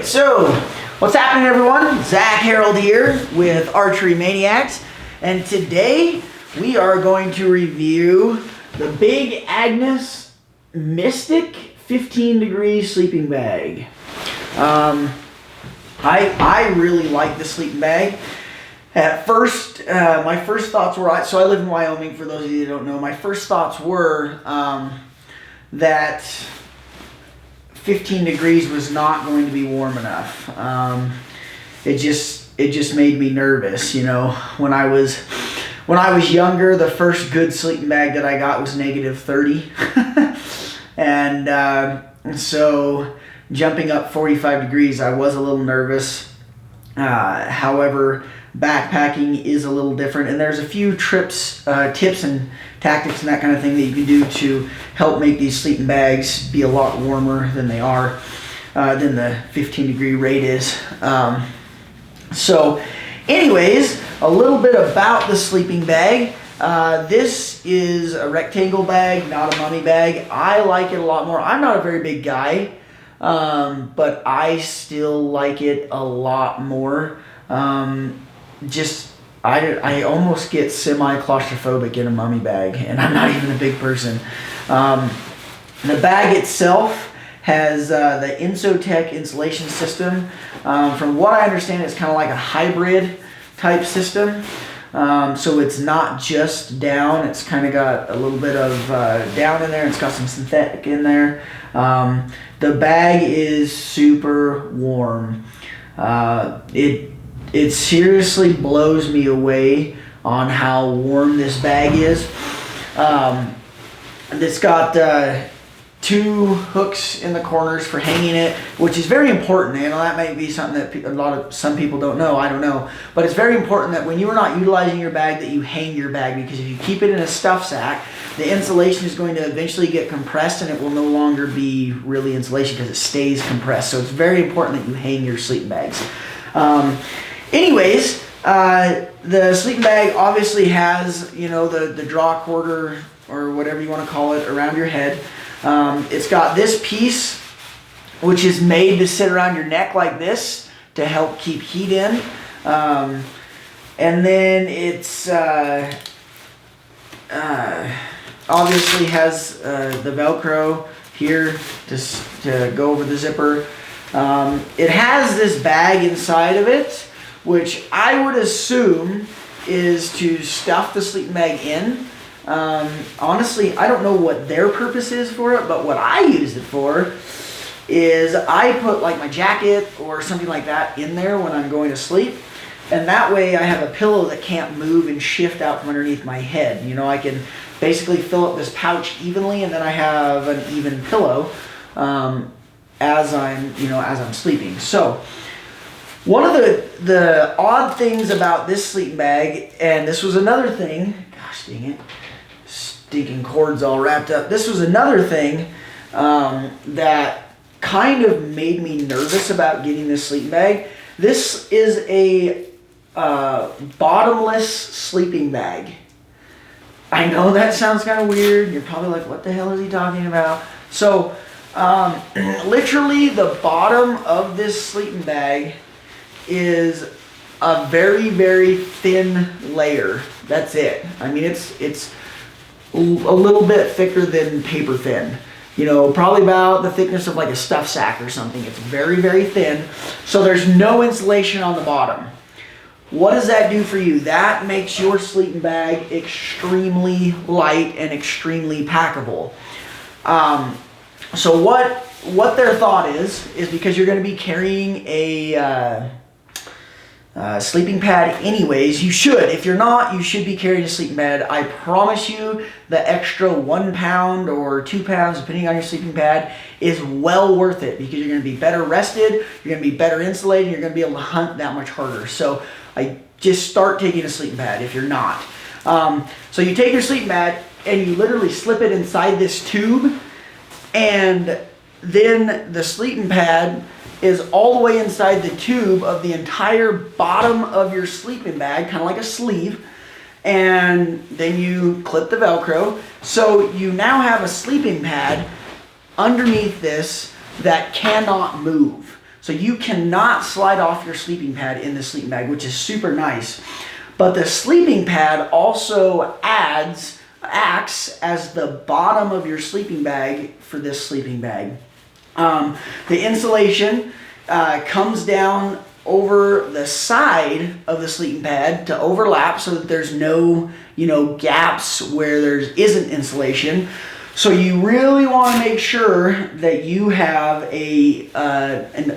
So, what's happening, everyone? Zach Harold here with Archery Maniacs, and today we are going to review the big Agnes Mystic 15-degree sleeping bag. I really like the sleeping bag. At first, my first thoughts were, so I live in Wyoming, for those of you that don't know, my first thoughts were that 15 degrees was not going to be warm enough. It just made me nervous, you know. When I was younger, the first good sleeping bag that I got was -30. And so jumping up 45 degrees, I was a little nervous. However, backpacking is a little different, and there's a few tips and tactics and that kind of thing that you can do to help make these sleeping bags be a lot warmer than they are, than the 15-degree rate is. So anyways, a little bit about the sleeping bag. This is a rectangle bag, not a mummy bag. I like it a lot more. I'm not a very big guy, but I still like it a lot more. I almost get semi-claustrophobic in a mummy bag, and I'm not even a big person. The bag itself has the Insotech insulation system. From what I understand, it's kind of like a hybrid type system. So it's not just down, it's kind of got a little bit of down in there, it's got some synthetic in there. The bag is super warm. It seriously blows me away on how warm this bag is. It's got 2 hooks in the corners for hanging it, which is very important. You know, that might be something that some people don't know. I don't know, but it's very important that when you are not utilizing your bag, that you hang your bag, because if you keep it in a stuff sack, the insulation is going to eventually get compressed, and it will no longer be really insulation because it stays compressed. So it's very important that you hang your sleeping bags. Anyways, the sleeping bag obviously has, you know, the draw quarter or whatever you want to call it around your head. It's got this piece, which is made to sit around your neck like this to help keep heat in. And then it's obviously has the Velcro here to go over the zipper. It has this bag inside of it, which I would assume is to stuff the sleeping bag in. Honestly, I don't know what their purpose is for it, but what I use it for is I put like my jacket or something like that in there when I'm going to sleep, and that way I have a pillow that can't move and shift out from underneath my head. You know, I can basically fill up this pouch evenly, and then I have an even pillow as I'm sleeping. So one of the odd things about this sleeping bag, and this was another thing, gosh dang it, stinking cords all wrapped up. This was another thing that kind of made me nervous about getting this sleeping bag. This is a bottomless sleeping bag. I know that sounds kind of weird. You're probably like, what the hell is he talking about? So literally the bottom of this sleeping bag is a very, very thin layer. That's it. I mean, it's a little bit thicker than paper thin. You know, probably about the thickness of like a stuff sack or something. It's very, very thin. So there's no insulation on the bottom. What does that do for you? That makes your sleeping bag extremely light and extremely packable. So what their thought is because you're going to be carrying a sleeping pad anyways. You should. If you're not, you should be carrying a sleeping pad. I promise you the extra 1 pound or 2 pounds, depending on your sleeping pad, is well worth it, because you're going to be better rested, you're going to be better insulated, you're going to be able to hunt that much harder. So I just start taking a sleeping pad if you're not. So you take your sleeping pad and you literally slip it inside this tube, and then the sleeping pad is all the way inside the tube of the entire bottom of your sleeping bag, kind of like a sleeve, and then you clip the Velcro. So you now have a sleeping pad underneath this that cannot move. So you cannot slide off your sleeping pad in the sleeping bag, which is super nice. But the sleeping pad also acts as the bottom of your sleeping bag for this sleeping bag. The insulation comes down over the side of the sleeping pad to overlap so that there's no, gaps where there isn't insulation. So you really want to make sure that you have a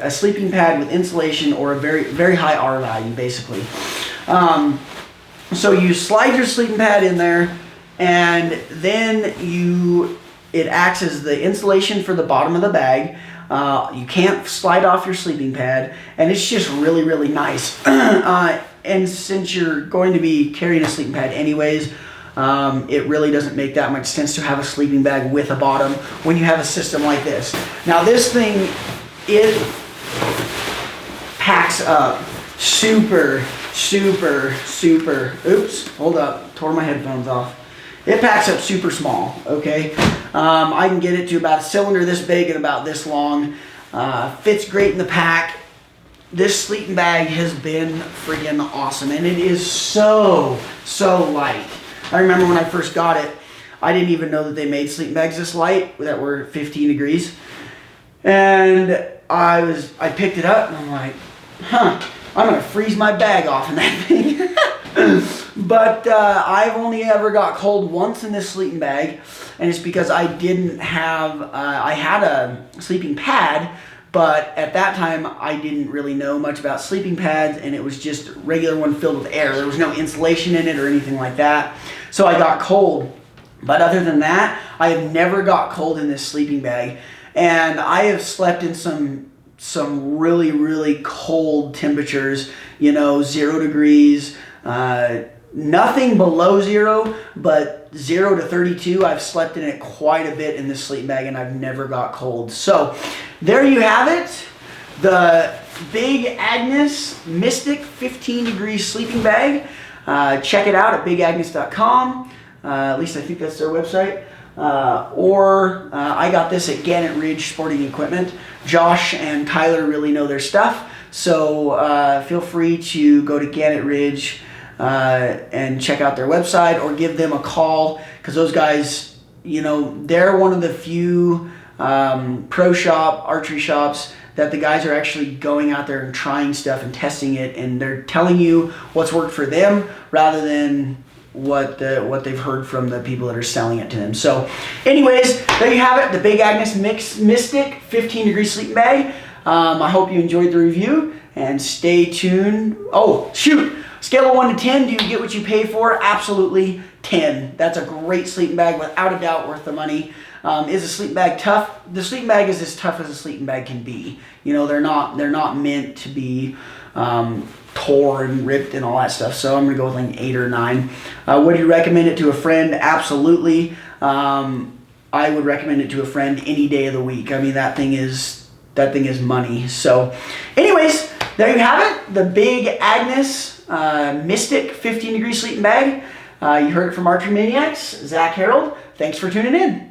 sleeping pad with insulation or a very, very high R value, basically. So you slide your sleeping pad in there, and then it acts as the insulation for the bottom of the bag. You can't slide off your sleeping pad, and it's just really, really nice. And since you're going to be carrying a sleeping pad anyways, it really doesn't make that much sense to have a sleeping bag with a bottom when you have a system like this. Now this thing, it packs up super, oops, hold up, tore my headphones off. It packs up super small, okay? I can get it to about a cylinder this big and about this long. Fits great in the pack. This sleeping bag has been freaking awesome, and it is so light. I remember when I first got it, I didn't even know that they made sleeping bags this light that were 15 degrees. And I picked it up and I'm like, I'm gonna freeze my bag off in that thing. But I've only ever got cold once in this sleeping bag, and it's because I didn't have, I had a sleeping pad, but at that time I didn't really know much about sleeping pads, and it was just a regular one filled with air. There was no insulation in it or anything like that, so I got cold. But other than that, I have never got cold in this sleeping bag, and I have slept in some really, really cold temperatures, 0 degrees, nothing below 0, but 0 to 32, I've slept in it quite a bit in this sleeping bag, and I've never got cold. So there you have it, the Big Agnes Mystic 15 degree sleeping bag. Check it out at bigagnes.com. At least I think that's their website. I got this at Gannett Ridge Sporting Equipment. Josh and Tyler really know their stuff, so feel free to go to Gannett Ridge and check out their website, or give them a call, because those guys, they're one of the few pro shop archery shops that the guys are actually going out there and trying stuff and testing it, and they're telling you what's worked for them rather than what they've heard from the people that are selling it to them. So anyways, there you have it, the Big Agnes Mystic 15 degree sleeping bag. I hope you enjoyed the review, and stay tuned. Oh shoot, scale of 1 to 10, do you get what you pay for? Absolutely 10. That's a great sleeping bag, without a doubt worth the money. Is a sleeping bag tough? The sleeping bag is as tough as a sleeping bag can be. They're not meant to be tore and ripped and all that stuff. So I'm gonna go with like 8 or 9. Would you recommend it to a friend? Absolutely. I would recommend it to a friend any day of the week. I mean, that thing is money. So anyways, there you have it, the Big Agnes Mystic 15 degree sleeping bag. You heard it from Archery Maniacs, Zach Harold. Thanks for tuning in.